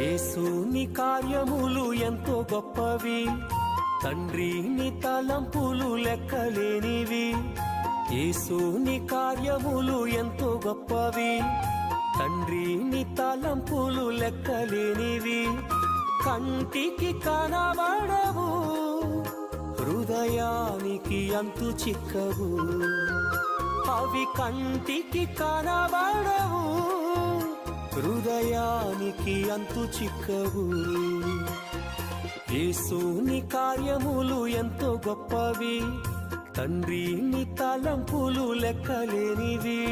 యేసుని కార్యములు ఎంతో గొప్పవి, తండ్రి నీ తలంపులు లెక్కలేనివి. యేసుని కార్యములు ఎంతో గొప్పవి, తండ్రి నీ తలంపులు లెక్కలేనివి. కంటికి కనబడవు, హృదయానికి అంతు చిక్కవు. అవి కంటికి కనబడవు, హృదయానికి అంతు చిక్కవు. యేసుని కార్యములు ఎంతో గొప్పవి, తండ్రి నీ తలంపులు లెక్కలేనివి.